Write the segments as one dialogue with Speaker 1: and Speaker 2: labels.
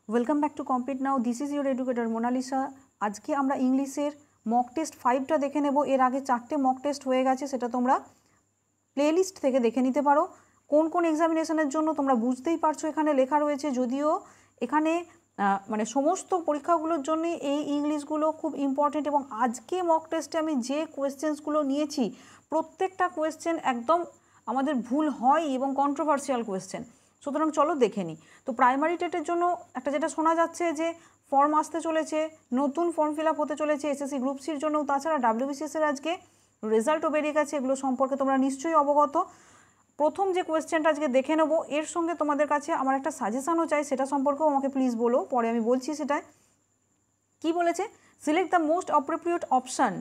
Speaker 1: Welcome back to complete now. This is your educator Monalisa. আজকে আমরা ইংলিশের মক টেস্ট 5টা দেখে নেব। এর আগে 4টে মক টেস্ট হয়ে গেছে, সেটা তোমরা প্লেলিস্ট থেকে দেখে নিতে পারো। কোন কোন এক্সামিনেশনের জন্য তোমরা বুঝতেই পারছো, এখানে লেখা রয়েছে। যদিও এখানে মানে সমস্ত পরীক্ষাগুলোর জন্য এই ইংলিশগুলো খুব ইম্পর্টেন্ট, এবং আজকে মক টেস্টে আমি যে কোয়েশ্চেন্সগুলো নিয়েছি প্রত্যেকটা কোয়েশ্চেন একদম আমাদের ভুল হয় এবং কন্ট্রোভার্সিয়াল কোয়েশ্চেন। সুতরাং চলো দেখে নিই। তো প্রাইমারি টেটের জন্য একটা যেটা শোনা যাচ্ছে যে ফর্ম আসতে চলেছে, নতুন ফর্ম ফিল আপ হতে চলেছে এসএসসি গ্রুপ সির জন্য। তাছাড়া ডাব্লিউবিসিএসের আজকে রেজাল্টও বেরিয়ে গেছে, এগুলো সম্পর্কে তোমরা নিশ্চয়ই অবগত। প্রথম যে কোয়েশ্চেনটা আজকে দেখে নেবো, এর সঙ্গে তোমাদের কাছে আমার একটা সাজেশনও চাই, সেটা সম্পর্কেও আমাকে প্লিজ বলো, পরে আমি বলছি সেটায়। কি বলেছে? Select the most appropriate option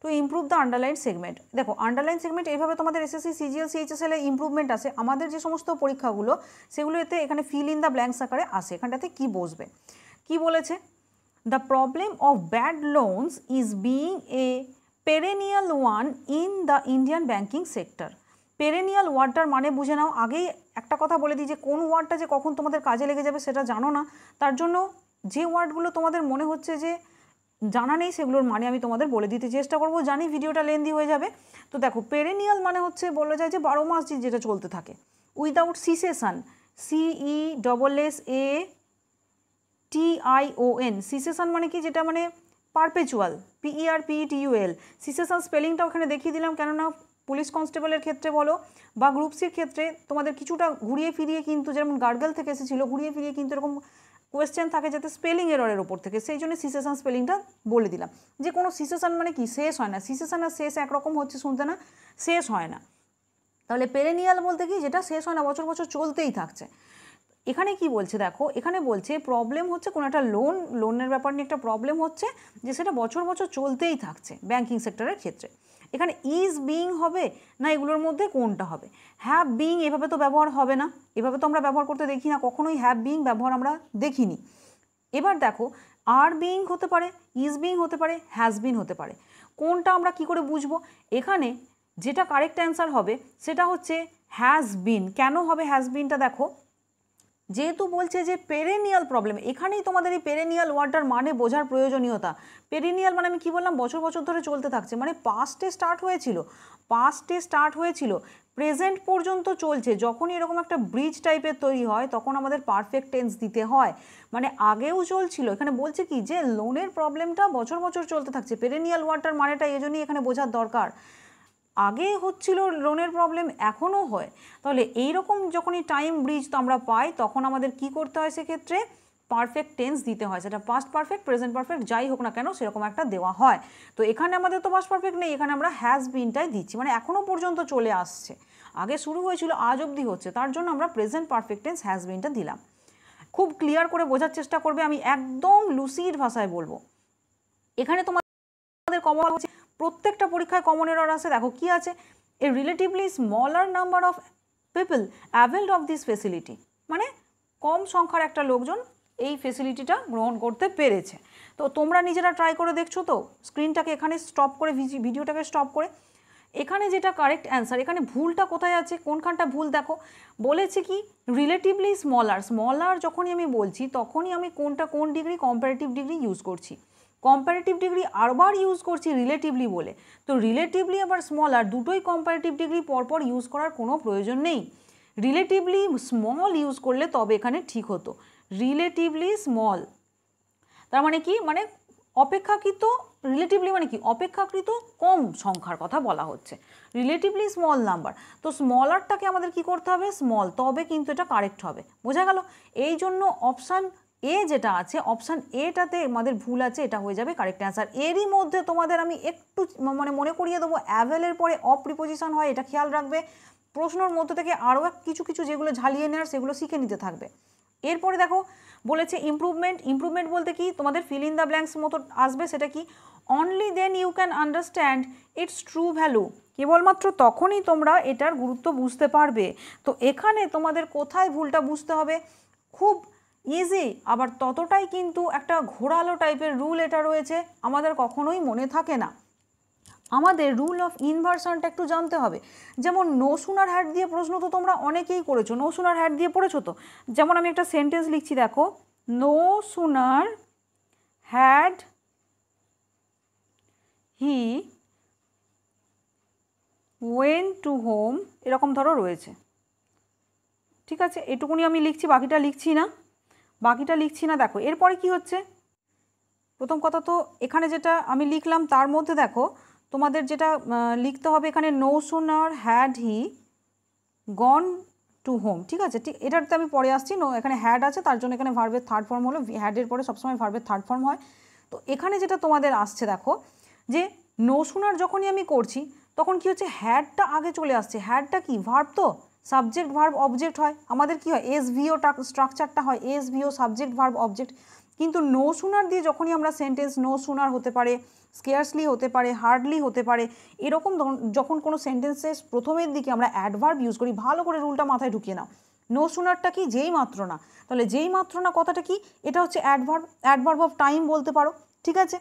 Speaker 1: to improve the underline segment. দেখো, আন্ডারলাইন সেগমেন্ট এইভাবে তোমাদের এসএসসি, সিজিএল, সিএইচএসএল এর ইমপ্রুভমেন্ট আসে। আমাদের যে সমস্ত পরীক্ষাগুলো সেগুলো এতে এখানে ফিল ইন দ্য ব্ল্যাঙ্কস আকারে আসে। এখানটাতে কি বসবে, কি বলেছে? The problem of bad loans is being a perennial one in the Indian banking sector. Perennial ওয়ার্ডটার মানে বুঝে নাও। আগেই একটা কথা বলে দিই যে কোন ওয়ার্ডটা যে কখন তোমাদের কাজে লেগে যাবে সেটা জানো না, তার জন্য যে ওয়ার্ডগুলো তোমাদের মনে হচ্ছে যে জানা নেই সেগুলোর মানে আমি তোমাদের বলে দিতে চেষ্টা করব। জানি ভিডিওটা লেন্দি হয়ে যাবে। তো দেখো, পেরেনিয়াল মানে হচ্ছে বলা যায় যে 12 মাস যেটা চলতে থাকে, উইদাউট সিসেশন, CESSATION। সিসেশন মানে কি? যেটা মানে পারপেচুয়াল, PERPETUAL। সিসেশন স্পেলিংটা ওখানে দেখিয়ে দিলাম, কেননা পুলিশ কনস্টেবলের ক্ষেত্রে বলো বা গ্রুপ সির ক্ষেত্রে তোমাদের কিছুটা ঘুরিয়ে ফিরিয়ে, কিন্তু যেমন গার্গল থেকে এসেছিলো, ঘুরিয়ে ফিরিয়ে কিন্তু এরকম কোয়েশ্চেন থাকে যাতে স্পেলিং এররের ওপর থেকে, সেই জন্য সিসেশন স্পেলিংটা বলে দিলাম। যে কোনো সিসেশন মানে কি? শেষ হয় না। সিসেশন আর শেষ একরকম হচ্ছে শুনতে না, শেষ হয় না। তাহলে পেরেনিয়াল বলতে কি? যেটা শেষ হয় না, বছর বছর চলতেই থাকছে। এখানে কি বলছে দেখো, এখানে বলছে প্রবলেম হচ্ছে কোনো একটা লোনের ব্যাপার নিয়ে একটা প্রবলেম হচ্ছে, যে সেটা বছর বছর চলতেই থাকছে ব্যাঙ্কিং সেক্টরের ক্ষেত্রে। এখানে ইজ বিং হবে না, এগুলোর মধ্যে কোনটা হবে? হ্যাভ বিং এভাবে তো ব্যবহার হবে না, এভাবে তো আমরা ব্যবহার করতে দেখি না কখনোই, হ্যাভ বিং ব্যবহার আমরা দেখিনি। এবার দেখো, আর বিং হতে পারে, ইজ বিং হতে পারে, হ্যাজ বিন হতে পারে। কোনটা আমরা কি করে বুঝবো? এখানে যেটা কারেক্ট অ্যান্সার হবে সেটা হচ্ছে হ্যাজ বিন। কেন হবে হ্যাজ বিনটা? দেখো, যেহেতু বলছে যে পেরেনিয়াল প্রবলেম, এখানেই তোমাদের এই পেরেনিয়াল ওয়ার্ডটার মানে বোঝার প্রয়োজনীয়তা। পেরেনিয়াল মানে আমি কি বললাম? বছর বছর ধরে চলতে থাকছে, মানে পাস্টে স্টার্ট হয়েছিল, প্রেজেন্ট পর্যন্ত চলছে। যখনই এরকম একটা ব্রিজ টাইপের তৈরি হয় তখন আমাদের পারফেক্ট টেন্স দিতে হয়, মানে আগেও চলছিল। এখানে বলছে কি যে লোনের প্রবলেমটা বছর বছর চলতে থাকছে। পেরেনিয়াল ওয়ার্ডটার মানেটা এজন্যই এখানে বোঝার দরকার। আগে হচ্ছিল লোনের প্রবলেম, এখনও হয়। তাহলে এইরকম যখনই টাইম ব্রিজ তো আমরা পাই, তখন আমাদের কি করতে হয়? সেক্ষেত্রে পারফেক্ট টেন্স দিতে হয়। সেটা পাস্ট পারফেক্ট, প্রেজেন্ট পারফেক্ট যাই হোক না কেন, সেরকম একটা দেওয়া হয়। তো এখানে আমাদের তো পাস্ট পারফেক্ট নেই, এখানে আমরা হ্যাজ বিনটাই দিচ্ছি, মানে এখনও পর্যন্ত চলে আসছে। আগে শুরু হয়েছিল, আজ অবধি হচ্ছে, তার জন্য আমরা প্রেজেন্ট পারফেক্ট টেন্স হ্যাজ বিনটা দিলাম। খুব ক্লিয়ার করে বোঝার চেষ্টা করবে, আমি একদম লুসিড ভাষায় বলবো। এখানে তোমাদের কমন হচ্ছে, প্রত্যেকটা পরীক্ষায় কমন এরর আছে। দেখো কি আছে? A relatively smaller number of people availed of this facility, মানে কম সংখ্যার একটা লোকজন এই ফেসিলিটিটা গ্রহণ করতে পেরেছে। তো তোমরা নিজেরা ট্রাই করে দেখছো তো? স্ক্রিনটাকে এখানে স্টপ করে, ভিডিওটাকে স্টপ করে, এখানে যেটা কারেক্ট অ্যান্সার, এখানে ভুলটা কোথায় আছে, কোনখানটা ভুল? দেখো, বলেছে কি রিলেটিভলি স্মলার যখনই আমি বলছি তখনই আমি কোন ডিগ্রি? কম্পারেটিভ ডিগ্রি ইউজ করছি। কম্পারেটিভ ডিগ্রি আরবার ইউজ করছি রিলেটিভলি বলে। তো রিলেটিভলি আবার স্মলার, দুটোই কম্পারেটিভ ডিগ্রি পরপর ইউজ করার কোনো প্রয়োজন নেই। রিলেটিভলি স্মল ইউজ করলে তবে এখানে ঠিক হতো। রিলেটিভলি স্মল তার মানে কি? মানে অপেক্ষাকৃত, রিলেটিভলি মানে কি? অপেক্ষাকৃত কম সংখ্যার কথা বলা হচ্ছে, রিলেটিভলি স্মল নাম্বার। তো স্মলারটাকে আমাদের কি করতে হবে? স্মল, তবে কিন্তু এটা কারেক্ট হবে। বোঝা গেল? এই জন্য অপশান এ যেটা আছে, অপশান এটাতে আমাদের ভুল আছে, এটা হয়ে যাবে কারেক্ট অ্যান্সার। এরই মধ্যে তোমাদের আমি একটু মানে মনে করিয়ে দেবো, অ্যাভেলের পরে অফ প্রিপোজিশন হয়, এটা খেয়াল রাখবে। প্রশ্নের মধ্যে থেকে আরও কিছু যেগুলো ঝালিয়ে নেওয়ার সেগুলো শিখে নিতে থাকবে। এরপরে দেখো বলেছে ইমপ্রুভমেন্ট বলতে কি? তোমাদের ফিল ইন দ্য ব্ল্যাঙ্কস মতো আসবে। সেটা কি? Only then you can understand its true value. কেবলমাত্র তখনই তোমরা এটার গুরুত্ব বুঝতে পারবে। তো এখানে তোমাদের কোথায় ভুলটা বুঝতে হবে? খুব ইজি, আবার ততটাই কিন্তু একটা ঘোরালো টাইপের রুল এটা রয়েছে, আমাদের কখনোই মনে থাকে না। আমাদের রুল অফ ইনভার্সনটা একটু জানতে হবে। যেমন নো সুনার হ্যাড দিয়ে প্রশ্ন তো তোমরা অনেকেই করেছো, নো সুনার হ্যাড দিয়ে পড়েছো তো। যেমন আমি একটা সেন্টেন্স লিখছি, দেখো, no sooner had he went to home, এরকম ধরো রয়েছে। ঠিক আছে, এটুকুনি আমি লিখছি, বাকিটা লিখছি না। দেখো এরপরে কি হচ্ছে, প্রথম কথা তো এখানে যেটা আমি লিখলাম তার মধ্যে দেখো তোমাদের যেটা লিখতে হবে এখানে no sooner had he gone to home. ঠিক আছে, ঠিক, এটাতে আমি পরে আসছি। নো, এখানে হ্যাড আছে তার জন্য এখানে ভার্বের থার্ড ফর্ম হলো, হ্যাডের পরে সবসময় ভার্বের থার্ড ফর্ম হয়। তো এখানে যেটা তোমাদের আসছে দেখো যে নো সুনার যখনই আমি করছি তখন কি হচ্ছে, হ্যাডটা আগে চলে আসছে। হ্যাডটা কি, ভার্ব, তো সাবজেক্ট ভার্ব অবজেক্ট হয় আমাদের, কি হয় এসভিও স্ট্রাকচারটা হয়, এসভিও সাবজেক্ট ভার্ব অবজেক্ট। কিন্তু নো সুনার দিয়ে যখনই আমরা সেন্টেন্স, নো সুনার হতে পারে, স্কেয়ার্সলি হতে পারে, হার্ডলি হতে পারে, এরকম যখন কোনো সেন্টেন্সের প্রথমের দিকে আমরা অ্যাডভার্ব ইউজ করি, ভালো করে রুলটা মাথায় ঢুকিয়ে নাও। নো সুনারটা কি, যেই মাত্র না, তাহলে যেই মাত্র না কথাটা কি, এটা হচ্ছে অ্যাডভার্ব অফ টাইম বলতে পারো। ঠিক আছে,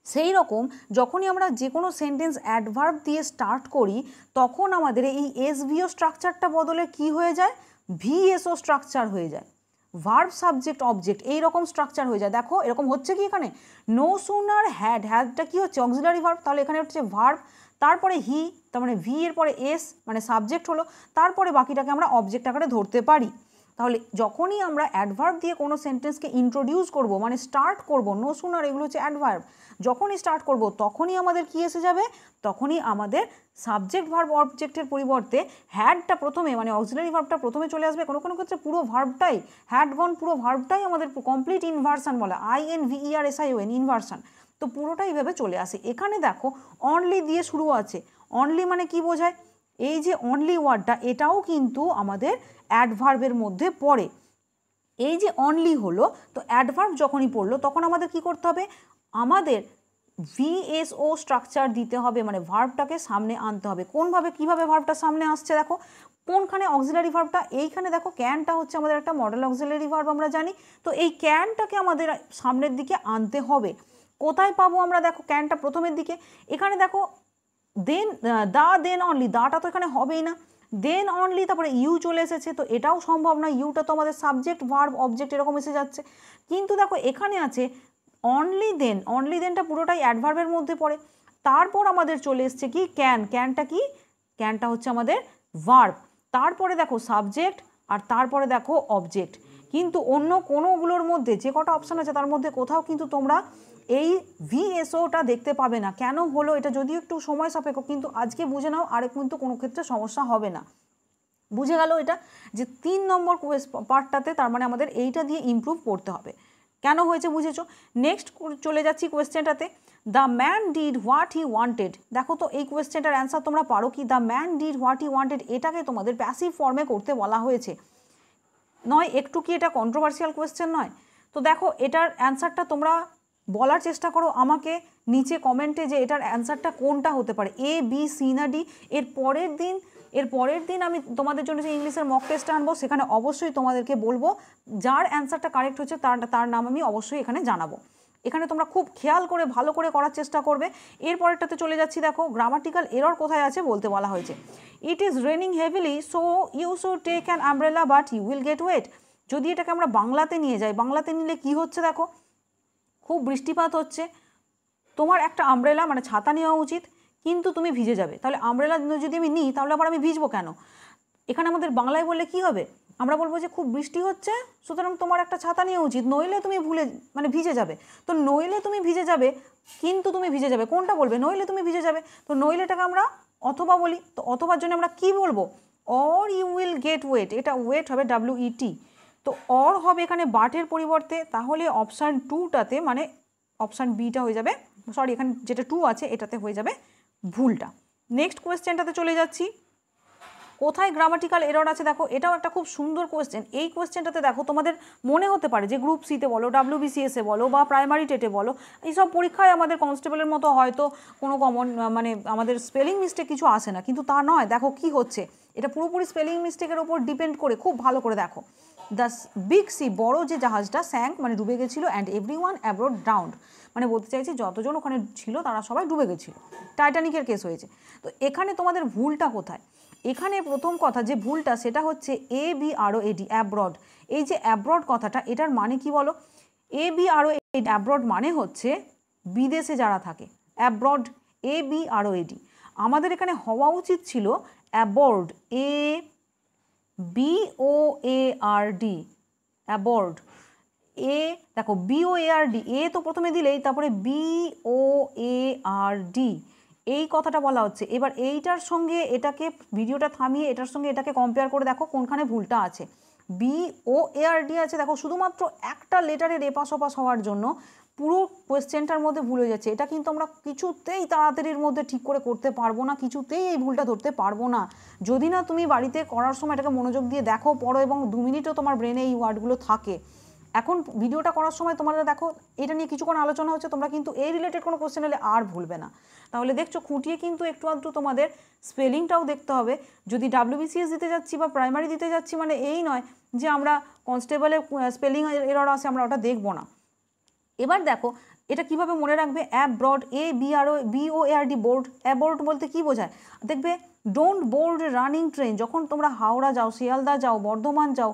Speaker 1: সেই রকম যখনই আমরা যে কোনো সেন্টেন্স অ্যাডভার্ব দিয়ে স্টার্ট করি তখন আমাদের এই এসভিও স্ট্রাকচারটা বদলে কি হয়ে যায়, ভিএসও স্ট্রাকচার হয়ে যায়, ভার্ব সাবজেক্ট অবজেক্ট এইরকম স্ট্রাকচার হয়ে যায়। দেখো এরকম হচ্ছে কি, এখানে নো সুনার হ্যাডটা কি হচ্ছে, অক্সিলারি ভার্ব, তাহলে এখানে হচ্ছে ভার্ব, তারপরে হি, তার মানে ভি এর পরে এস মানে সাবজেক্ট হলো, তারপরে বাকিটাকে আমরা অবজেক্ট আকারে ধরতে পারি। তাহলে যখনই আমরা অ্যাডভার্ব দিয়ে কোনো সেন্টেন্সকে ইন্ট্রোডিউস করব, মানে স্টার্ট করব, নো সুনার এগুলো হচ্ছে অ্যাডভার্ব, যখনই স্টার্ট করব তখনই আমাদের কি এসে যাবে, তখনই আমাদের সাবজেক্ট ভার্ব অবজেক্টের পরিবর্তে হ্যাডটা প্রথমে, মানে অক্সিলারি ভার্বটা প্রথমে চলে আসবে। কোনো কোনো ক্ষেত্রে পুরো ভার্বটাই, হ্যাড গন পুরো ভার্বটাই আমাদের কমপ্লিট ইনভার্সন বলে, INVERSION ইনভার্সন, তো পুরোটাই এইভাবে চলে আসে। এখানে দেখো অনলি দিয়ে শুরু আছে, অনলি মানে কি বোঝায়, এই যে অনলি ওয়ার্ডটা এটাও কিন্তু আমাদের অ্যাডভার্বের মধ্যে পড়ে। এই যে অনলি হলো, তো অ্যাডভার্ব যখনই পড়লো তখন আমাদের কি করতে হবে, আমাদের ভিএসও স্ট্রাকচার দিতে হবে, মানে ভার্বটাকে সামনে আনতে হবে। কোনভাবে, কিভাবে ভার্বটা সামনে আসছে দেখো, কোনখানে অক্সিলারি ভার্বটা, এইখানে দেখো ক্যানটা হচ্ছে আমাদের একটা মডেল অক্সিলারি ভার্ব আমরা জানি, তো এই ক্যানটাকে আমাদের সামনের দিকে আনতে হবে। কোথায় পাবো আমরা, দেখো ক্যানটা প্রথমের দিকে, এখানে দেখো দেন দেন অনলি, দাটা তো এখানে হবেই না, দেন অনলি তারপরে ইউ চলে এসেছে, তো এটাও সম্ভব না, ইউটা তো আমাদের সাবজেক্ট ভার্ব অবজেক্ট এরকম এসে যাচ্ছে। কিন্তু দেখো এখানে আছে অনলি দেনটা পুরোটাই অ্যাডভার্বের মধ্যে পড়ে। তারপর আমাদের চলে এসছে কি, ক্যানটা কি, ক্যানটা হচ্ছে আমাদের ভার্ব, তারপরে দেখো সাবজেক্ট, আর তারপরে দেখো অবজেক্ট। কিন্তু অন্য কোনোগুলোর মধ্যে যে কটা অপশান আছে তার মধ্যে কোথাও কিন্তু তোমরা এই ভিএসওটা দেখতে পাবে না। কেন হলো এটা, যদিও একটু সময় সাপেক্ষ, কিন্তু আজকে বুঝে নাও, আর কিন্তু কোনো ক্ষেত্রে সমস্যা হবে না। বুঝে গেল এটা, যে 3 নম্বর পার্টটাতে তার মানে আমাদের এইটা দিয়ে ইমপ্রুভ করতে হবে। কেন হয়েছে বুঝেছো। নেক্সট চলে যাচ্ছি কোয়েশ্চেনটাতে, the man did what he wanted. দেখো তো এই কোয়েশ্চেনটার অ্যান্সার তোমরা পারো কি, the man did what he wanted, এটাকে তোমাদের প্যাসিভ ফর্মে করতে বলা হয়েছে নয়, একটু কি এটা কন্ট্রোভার্সিয়াল কোয়েশ্চেন নয়? তো দেখো এটার অ্যান্সারটা তোমরা বলার চেষ্টা করো আমাকে নিচে কমেন্টে, যে এটার অ্যান্সারটা কোনটা হতে পারে, এ বি সি না ডি। এর পরের দিন আমি তোমাদের জন্য যে ইংলিশের মক টেস্ট আনবো সেখানে অবশ্যই তোমাদেরকে বলবো, যার অ্যান্সারটা কারেক্ট হচ্ছে তার নাম আমি অবশ্যই এখানে জানাবো। এখানে তোমরা খুব খেয়াল করে ভালো করে করার চেষ্টা করবে। এর পরেরটাতে চলে যাচ্ছি, দেখো গ্রামাটিক্যাল এরর কোথায় আছে বলতে বলা হয়েছে, it is raining heavily so you should take an umbrella but you will get wet. যদি এটাকে আমরা বাংলাতে নিয়ে যাই, বাংলাতে নিলে কি হচ্ছে দেখো, খুব বৃষ্টিপাত হচ্ছে, তোমার একটা আমব্রেলা মানে ছাতা নেওয়া উচিত, কিন্তু তুমি ভিজে যাবে, তাহলে আমব্রেলা যদি আমি নিই তাহলে আবার আমি ভিজবো কেন। এখানে আমাদের বাংলায় বললে কি হবে, আমরা বলবো যে খুব বৃষ্টি হচ্ছে সুতরাং তোমার একটা ছাতা নেওয়া উচিত, নইলে তুমি ভিজে যাবে। তো নইলে তুমি ভিজে যাবে, কিন্তু তুমি ভিজে যাবে, কোনটা বলবে, নইলে তুমি ভিজে যাবে। তো নইলেটাকে আমরা অথবা বলি, তো অথবার জন্য আমরা কি বলবো, or you will get wet, এটা ওয়েট হবে WET, তো অর হবে এখানে বাটের পরিবর্তে, তাহলে অপশান 2টাতে মানে অপশান বিটা হয়ে যাবে, সরি এখানে যেটা 2 আছে এটাতে হয়ে যাবে ভুলটা। নেক্সট কোয়েশ্চেনটাতে চলে যাচ্ছি, কোথায় গ্রামাটিক্যাল এরর আছে দেখো, এটাও একটা খুব সুন্দর কোয়েশ্চেন। এই কোয়েশ্চেনটাতে দেখো তোমাদের মনে হতে পারে যে গ্রুপ সিতে বলো, WBCS-এ বলো বা প্রাইমারি টেটে বলো, এইসব পরীক্ষায় আমাদের কনস্টেবলের মতো হয়তো কোনো কমন মানে আমাদের স্পেলিং মিস্টেক কিছু আসে না, কিন্তু তা নয়। দেখো কি হচ্ছে, এটা পুরোপুরি স্পেলিং মিস্টেকের ওপর ডিপেন্ড করে, খুব ভালো করে দেখো। দ্য বিগ সি, বড় যে জাহাজটা, স্যাঙ্ক মানে ডুবে গেছিলো, অ্যান্ড এভরিওয়ান অ্যাব্রড ড্রাউন্ড, মানে বলতে চাইছে যতজন ওখানে ছিল তারা সবাই ডুবে গেছিলো, টাইটানিকের কেস হয়েছে। তো এখানে তোমাদের ভুলটা কোথায়, এখানে প্রথম কথা যে ভুলটা সেটা হচ্ছে ABROAD, অ্যাব্রড। এই যে অ্যাব্রড কথাটা, এটার মানে কি বলো? ABROAD, অ্যাব্রড মানে হচ্ছে বিদেশে যারা থাকে, অ্যাব্রড, ABROAD। আমাদের এখানে হওয়া উচিত ছিল অ্যাবর্ড, ABOARD, অ্যাবর্ড। দেখো BOARD, তো প্রথমে দিলেই তারপরে BOARD, এই কথাটা বলা হচ্ছে। এবার এইটার সঙ্গে এটাকে, ভিডিওটা থামিয়ে এটার সঙ্গে এটাকে কম্পেয়ার করে দেখো কোনখানে ভুলটা আছে। BOARD আছে, দেখো শুধুমাত্র একটা লেটারের এপাশ ওপাশ হওয়ার জন্য পুরো কোয়েশ্চেনটার মধ্যে ভুল হয়ে যাচ্ছে। এটা কিন্তু আমরা কিছুতেই তাড়াতাড়ির মধ্যে ঠিক করে করতে পারবো না, কিছুতেই এই ভুলটা ধরতে পারবো না যদি না তুমি বাড়িতে করার সময় এটাকে মনোযোগ দিয়ে দেখো, পড়ো এবং 2 মিনিটও তোমার ব্রেনে এই ওয়ার্ডগুলো থাকে। এখন ভিডিওটা করার সময় তোমরা দেখো এটা নিয়ে কিছুক্ষণ আলোচনা হচ্ছে, তোমরা কিন্তু এই রিলেটেড কোনো কোশ্চেন হলে আর ভুলবে না। তাহলে দেখছো খুঁটিয়ে কিন্তু একটু আধটু তোমাদের স্পেলিংটাও দেখতে হবে। যদি WBCS দিতে যাচ্ছি বা প্রাইমারি দিতে যাচ্ছি মানে এই নয় যে আমরা কনস্টেবলের স্পেলিং এরর আছে আমরা ওটা দেখবো না। এবার দেখো এটা কিভাবে মনে রাখবে, অ্যাব্রড, ABOARD, বোর্ড। অ্যাবোর্ড বলতে কি বোঝায়? দেখবে ডোন্ট বোর্ড রানিং ট্রেন। যখন তোমরা হাওড়া যাও, শিয়ালদা যাও, বর্ধমান যাও,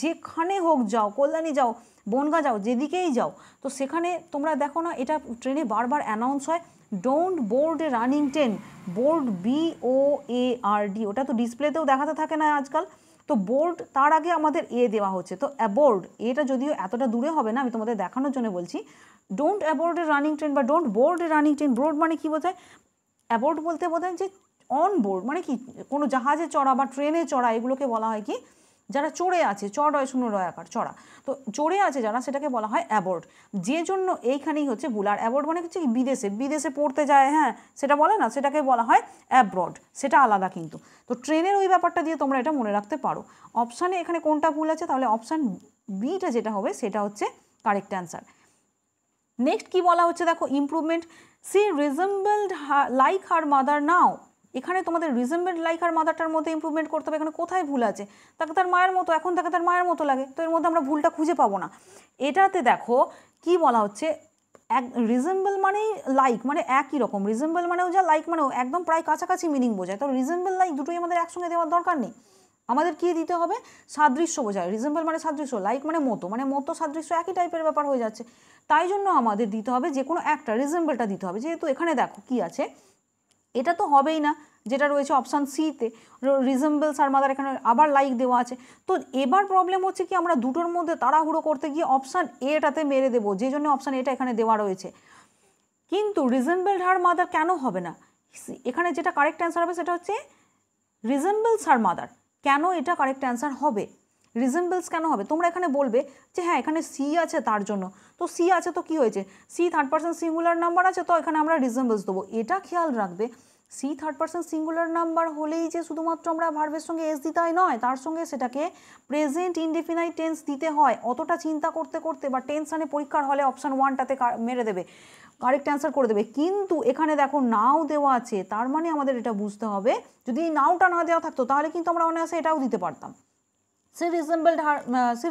Speaker 1: যেখানে হোক যাও, কল্যাণী যাও, বনগাঁ যাও, যেদিকেই যাও, তো সেখানে তোমরা দেখো না এটা ট্রেনে বারবার অ্যানাউন্স হয়, don't board running train, board BOARD। ওটা তো ডিসপ্লেতেও দেখাতে থাকে না আজকাল। তো বোর্ড তার আগে আমাদের দেওয়া হচ্ছে, তো অ্যাবোর্ড, এটা যদিও এতটা দূরে হবে না, আমি তোমাদের দেখানোর জন্য বলছি। Don't aboard a running train বা don't board a running train. Board মানে কি বোঝায়? অ্যাবোর্ড বলতে বোঝায় যে অন বোর্ড, মানে কি কোনো জাহাজে চড়া বা ট্রেনে চড়া, এগুলোকে বলা হয় কি, যারা চড়ে আছে, চড় হয় শূন্য রয় আকার, চড়া, তো চড়ে আছে যারা, সেটাকে বলা হয় অ্যাবোর্ড। যে জন্য এইখানেই হচ্ছে ভুল। আর অ্যাবোর্ড মানে হচ্ছে কি বিদেশে পড়তে যায়, হ্যাঁ সেটা বলে না, সেটাকে বলা হয় অ্যাব্রড, সেটা আলাদা কিন্তু। তো ট্রেনের ওই ব্যাপারটা দিয়ে তোমরা এটা মনে রাখতে পারো। অপশানে এখানে কোনটা ভুল আছে? তাহলে অপশান বিটা যেটা হবে সেটা হচ্ছে কারেক্ট অ্যান্সার। নেক্সট কি বলা হচ্ছে দেখো, improvement. She resembled like her mother now. এখানে তোমাদের রিজেম্বলড লাইক হার মাদারটার মধ্যে ইমপ্রুভমেন্ট করতে হবে। এখানে কোথায় ভুল আছে? তাকে তার মায়ের মতো, এখন তাকে তার মায়ের মতো লাগে, তো এর মধ্যে আমরা ভুলটা খুঁজে পাবো না। এটাতে দেখো কি বলা হচ্ছে, রিজেম্বল মানেই লাইক, মানে একই রকম। রিজেম্বল মানেও যা, লাইক মানেও একদম প্রায় কাছাকাছি মিনিং বোঝায়। তো রিজেম্বল লাইক দুটোই আমাদের একসঙ্গে দেওয়ার দরকার নেই। আমাদের কি দিতে হবে? সাদৃশ্য বোঝায়। রিজেম্বল মানে সাদৃশ্য, লাইক মানে মতো সাদৃশ্য একই টাইপের ব্যাপার হয়ে যাচ্ছে। তাই জন্য আমাদের দিতে হবে যে কোনো একটা, রিজেম্বলটা দিতে হবে। যেহেতু এখানে দেখো কি আছে, এটা তো হবেই না, যেটা রয়েছে অপশান সিতে, রিজেম্বলস আর মাদার, এখানে আবার লাইক দেওয়া আছে। তো এবার প্রবলেম হচ্ছে কি, আমরা দুটোর মধ্যে তাড়াহুড়ো করতে গিয়ে অপশান এটাতে মেরে দেবো, যে জন্য অপশান এটা এখানে দেওয়া রয়েছে। কিন্তু রিজেম্বলড হার মাদার কেন হবে না? এখানে যেটা কারেক্ট অ্যান্সার হবে সেটা হচ্ছে রিজেম্বলস হার মাদার। কেন এটা কারেক্ট অ্যান্সার হবে? রিজেম্বলস কেন হবে? তোমরা এখানে বলবে যে হ্যাঁ এখানে সি আছে তার জন্য, তো সি আছে তো কি হয়েছে, she third person singular number আছে, তো এখানে আমরা রিজেম্বলস দেবো। এটা খেয়াল রাখবে, she third person singular number হলেই যে শুধুমাত্র আমরা ভার্বের সঙ্গে এস দিতে হয় নয়, তার সঙ্গে সেটাকে প্রেজেন্ট ইনডেফিনাইট টেন্স দিতে হয়। অতটা চিন্তা করতে করতে বা টেনশানে পরীক্ষার হলে অপশান 1টাতে মেরে দেবে, কারেক্ট অ্যান্সার করে দেবে। কিন্তু এখানে দেখো নাও দেওয়া আছে, তার মানে আমাদের এটা বুঝতে হবে, যদি এই নাওটা না দেওয়া থাকতো তাহলে কিন্তু আমরা অনায়াসে এটাও দিতে পারতাম, সি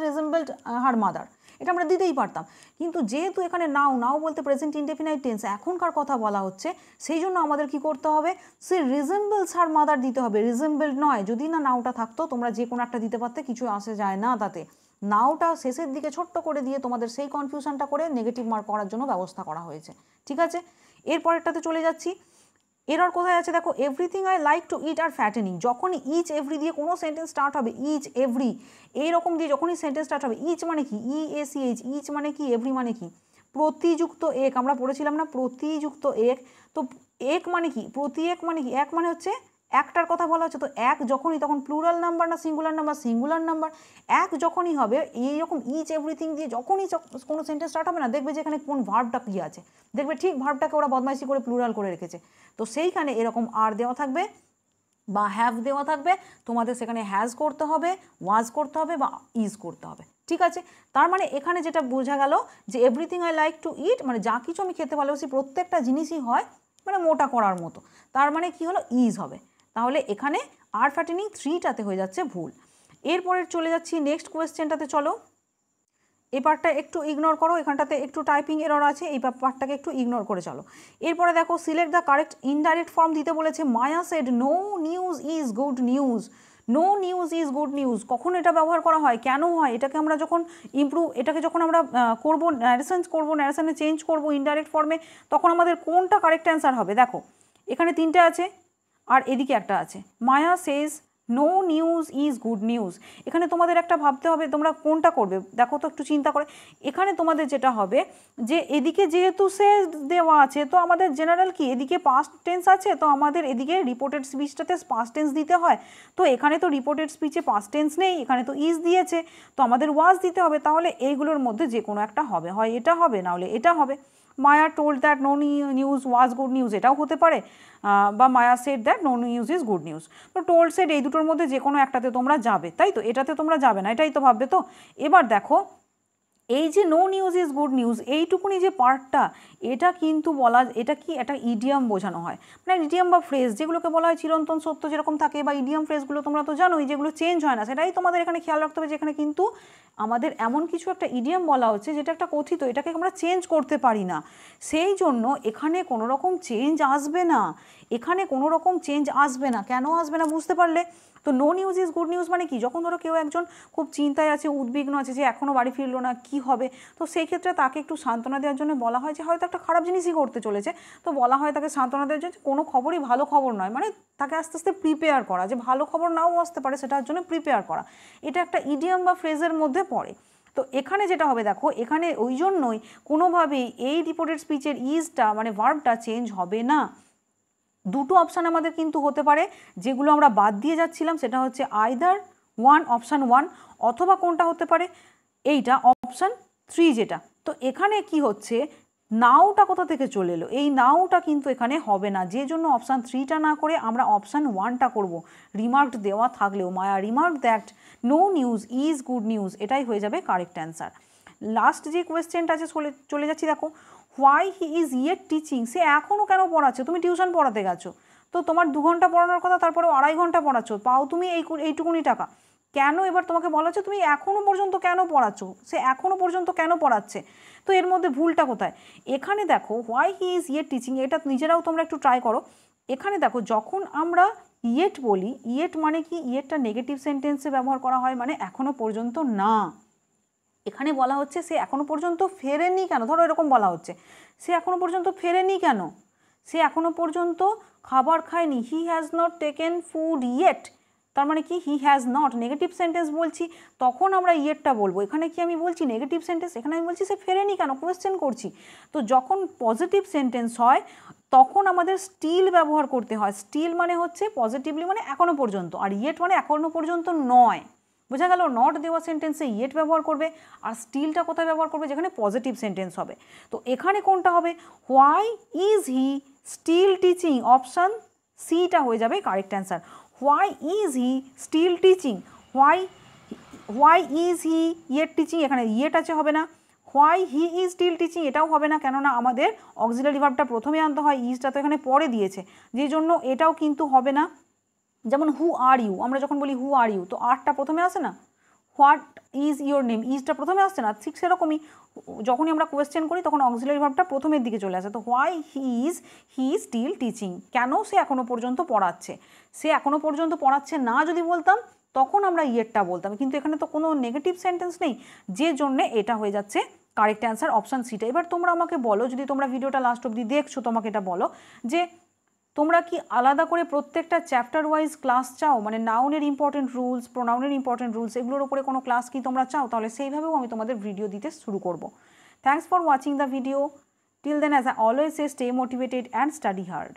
Speaker 1: রিজেম্বলড হার মাদার, এটা আমরা দিতেই পারতাম। কিন্তু যেহেতু এখানে নাও বলতে প্রেজেন্ট ইনডেফিনাইট টেন্স, এখনকার কথা বলা হচ্ছে, সেই জন্য আমাদের কি করতে হবে, সি রিজেম্বলস হার মাদার দিতে হবে, রিজেম্বলড নয়। যদি না নাওটা থাকতো তোমরা যে কোনো একটা দিতে পারতে, কিছু আসে যায় না তাতে। নাওটা শেষের দিকে ছোট্ট করে দিয়ে তোমাদের সেই কনফিউশনটা করে নেগেটিভ মার্ক করার জন্য ব্যবস্থা করা হয়েছে। ঠিক আছে, এরপরেরটাতে চলে যাচ্ছি। এরর কোথায় আছে দেখো, everything I like to eat are fattening. যখনই ইচ এভরি দিয়ে কোনো সেন্টেন্স স্টার্ট হবে, ইচ এভরি এইরকম দিয়ে যখনই সেন্টেন্স স্টার্ট হবে, ইচ মানে কি, EACH, ইচ মানে কি, এভরি মানে কি, প্রতিযুক্ত এক, আমরা পড়েছিলাম না প্রতিযুক্ত এক। তো এক মানে কি, প্রতি এক মানে কি, এক মানে হচ্ছে একটার কথা বলা হচ্ছে। তো এক যখনই, তখন প্লুরাল নাম্বার না সিঙ্গুলার নাম্বার, সিঙ্গুলার নাম্বার। এক যখনই হবে, এইরকম ইচ এভরিথিং দিয়ে যখনই কোনো সেন্টেন্স স্টার্ট হবে না, দেখবে যে এখানে কোন ভার্বটা কী আছে, দেখবে ঠিক ভার্বটাকে ওরা বদমাইশি করে প্লুরাল করে রেখেছে। তো সেইখানে এরকম আর দেওয়া থাকবে বা হ্যাভ দেওয়া থাকবে, তোমাদের সেখানে হ্যাজ করতে হবে, ওয়াজ করতে হবে বা ইজ করতে হবে। ঠিক আছে, তার মানে এখানে যেটা বোঝা গেল যে এভরিথিং আই লাইক টু ইট মানে যা কিছু আমি খেতে ভালোবাসি, প্রত্যেকটা জিনিসই হয় মানে মোটা করার মতো, তার মানে কি হলো, ইজ হবে। তাহলে এখানে আর ফ্যাটেনিং 3টাতে হয়ে যাচ্ছে ভুল। এরপরে চলে যাচ্ছি নেক্সট কোয়েশ্চেনটাতে। চলো, এই পার্টটা একটু ইগনোর করো, এখানটাতে একটু টাইপিং এরর আছে, এই পার্টটাকে একটু ইগনোর করে চলো। এরপরে দেখো select the correct indirect form দিতে বলেছে। Maya said no news is good news. No news is good news কখন এটা ব্যবহার করা হয়, কেন হয়? এটাকে আমরা যখন এটাকে যখন আমরা করবো, ন্যারেশনে চেঞ্জ করবো ইনডাইরেক্ট ফর্মে, তখন আমাদের কোনটা কারেক্ট অ্যান্সার হবে? দেখো এখানে তিনটে আছে আর এদিকে একটা আছে। Maya says no news is good news. এখানে তোমাদের একটা ভাবতে হবে তোমরা কোনটা করবে, দেখো তো একটু চিন্তা করে। এখানে তোমাদের যেটা হবে যে এদিকে যেহেতু সে দেওয়া আছে, তো আমাদের জেনারেল কি এদিকে পাস্ট টেন্স আছে, তো আমাদের এদিকে রিপোর্টেড স্পিচটাতে পাস্ট টেন্স দিতে হয়। তো এখানে তো রিপোর্টেড স্পিচে পাস্ট টেন্স নেই, এখানে তো ইজ দিয়েছে, তো আমাদের ওয়াজ দিতে হবে। তাহলে এইগুলোর মধ্যে যে কোনো একটা হবে, হয় এটা হবে না হলে এটা হবে। Maya told that no news was good news, এটাও হতে পারে, বা Maya said that no news is good news. তো টোল্ড সেড এই দুটোর মধ্যে যে কোনো একটাতে তোমরা যাবে, তাই তো? এটাতে তোমরা যাবে না, এটাই তো ভাববে। তো এবার দেখো এই যে no news is good news, এইটুকুনি যে পার্টটা, এটা কিন্তু এটা কি একটা ইডিয়াম বোঝানো হয়, মানে ইডিয়াম বা ফ্রেজ যেগুলোকে বলা হয় চিরন্তন সত্য যেরকম থাকে, বা ইডিয়াম ফ্রেজগুলো তোমরা তো জানোই যেগুলো চেঞ্জ হয় না, সেটাই তোমাদের এখানে খেয়াল রাখতে হবে যে এখানে কিন্তু আমাদের এমন কিছু একটা ইডিয়াম বলা হচ্ছে যেটা একটা কথিত, এটাকে আমরা চেঞ্জ করতে পারি না। সেই জন্য এখানে কোনো রকম চেঞ্জ আসবে না, এখানে কোনো রকম চেঞ্জ আসবে না। কেন আসবে না বুঝতে পারলে? তো no news is good news মানে কি, যখন ধরো কেউ একজন খুব চিন্তায় আছে, উদ্বিগ্ন আছে যে এখনও বাড়ি ফিরলো না, কি হবে, তো সেই ক্ষেত্রে তাকে একটু সান্ত্বনা দেওয়ার জন্য বলা হয় যে হয়তো একটা খারাপ জিনিসই ঘটতে চলেছে, তো বলা হয় তাকে সান্ত্বনা দেওয়ার জন্য কোনো খবরই ভালো খবর নয়, মানে তাকে আস্তে আস্তে প্রিপেয়ার করা, যে ভালো খবর নাও আসতে পারে সেটার জন্য প্রিপেয়ার করা। এটা একটা ইডিয়াম বা ফ্রেজের মধ্যে পড়ে। তো এখানে যেটা হবে দেখো, এখানে ওই জন্যই কোনোভাবেই এই রিপোর্টেড স্পিচের ইজটা মানে ভার্বটা চেঞ্জ হবে না। দুটো অপশান আমাদের কিন্তু হতে পারে, যেগুলো আমরা বাদ দিয়ে যাচ্ছিলাম সেটা হচ্ছে আইদার অপশান 1, অথবা কোনটা হতে পারে এইটা অপশান 3 যেটা। তো এখানে কি হচ্ছে, নাওটা কোথা থেকে চলে এলো? এই নাওটা কিন্তু এখানে হবে না, যে জন্য অপশান 3টা না করে আমরা অপশান 1টা করব। রিমার্কড দেওয়া থাকলেও Maya remark that no news is good news, এটাই হয়ে যাবে কারেক্ট অ্যান্সার। লাস্ট যে কোয়েশ্চেনটা আছে চলে যাচ্ছি, দেখো why he is yet teaching, সে এখনও কেন পড়াচ্ছে? তুমি টিউশন পড়াতে গেছো, তো তোমার 2 ঘন্টা পড়ানোর কথা, তারপরে 2.5 ঘন্টা পড়াচ্ছ, পাও তুমি এইটুকুনি টাকা, কেন? এবার তোমাকে বলা হচ্ছে তুমি এখনও পর্যন্ত কেন পড়াচ্ছ, সে এখনও পর্যন্ত কেন পড়াচ্ছে, তো এর মধ্যে ভুলটা কোথায়? এখানে দেখো why he is yet teaching, এটা নিজেরাও তোমরা একটু ট্রাই করো। এখানে দেখো যখন আমরা ইয়েট বলি, ইয়েট মানে কি, ইয়েটটা নেগেটিভ সেন্টেন্সে ব্যবহার করা হয়, মানে এখনও পর্যন্ত না। এখানে বলা হচ্ছে সে এখনও পর্যন্ত ফেরেনি কেন, ধরো এরকম বলা হচ্ছে সে এখনও পর্যন্ত ফেরেনি কেন, সে এখনও পর্যন্ত খাবার খায়নি, he has not taken food yet, তার মানে কি he has not, negative sentence বলছি, তখন আমরা ইয়েটটা বলবো। এখানে কি আমি বলছি নেগেটিভ সেন্টেন্স, এখানে আমি বলছি সে ফেরেনি কেন, কোয়েশ্চেন করছি। তো যখন পজিটিভ সেন্টেন্স হয় তখন আমাদের স্টিল ব্যবহার করতে হয়। স্টিল মানে হচ্ছে পজিটিভলি মানে এখনও পর্যন্ত, আর ইয়েট মানে এখনও পর্যন্ত নয়, বোঝা গেল? নট দেওয়া সেন্টেন্সে ইয়েট ব্যবহার করবে, আর স্টিলটা কোথায় ব্যবহার করবে, যেখানে পজিটিভ সেন্টেন্স হবে। তো এখানে কোনটা হবে, why is he still teaching, option সিটা হয়ে যাবে correct answer. Why is he still teaching, why is he yet teaching, এখানে ইয়েট আছে হবে না। Why he is still teaching, এটাও হবে না, কেননা আমাদের অক্সিলারি ভার্বটা প্রথমে আনতে হয়, ইজটা তো এখানে পরে দিয়েছে, যে জন্য এটাও কিন্তু হবে না। যেমন হু আর ইউ, আমরা যখন বলি হু আর ইউ, তো আরটা প্রথমে আসে না, হোয়াট ইজ ইউর নেম, ইজটা প্রথমে আসছে না, ঠিক সেরকমই যখনই আমরা কোয়েশ্চেন করি তখন অক্সিলারি ভার্বটা প্রথমের দিকে চলে আসে। তো হোয়াই হি স্টিল টিচিং, কেন সে এখনও পর্যন্ত পড়াচ্ছে, সে এখনও পর্যন্ত পড়াচ্ছে না যদি বলতাম তখন আমরা ইয়েরটা বলতাম, কিন্তু এখানে তো কোনো নেগেটিভ সেন্টেন্স নেই, যে জন্যে এটা হয়ে যাচ্ছে কারেক্ট অ্যান্সার অপশান সিটা। এবার তোমরা আমাকে বলো, যদি তোমরা ভিডিওটা লাস্ট অবধি দেখছো, তোমাকে এটা বলো যে তোমরা কি আলাদা করে প্রত্যেকটা চ্যাপ্টার ওয়াইজ ক্লাস চাও, মানে নাউনের ইম্পর্টেন্ট রুলস, প্রোনাউনের ইম্পর্টেন্ট রুলস, এগুলোর উপরে কোনো ক্লাস কি তোমরা চাও? তাহলে সেইভাবেও আমি তোমাদের ভিডিও দিতে শুরু করব। Thanks for watching the video. Till then, as I always say, stay motivated and study hard.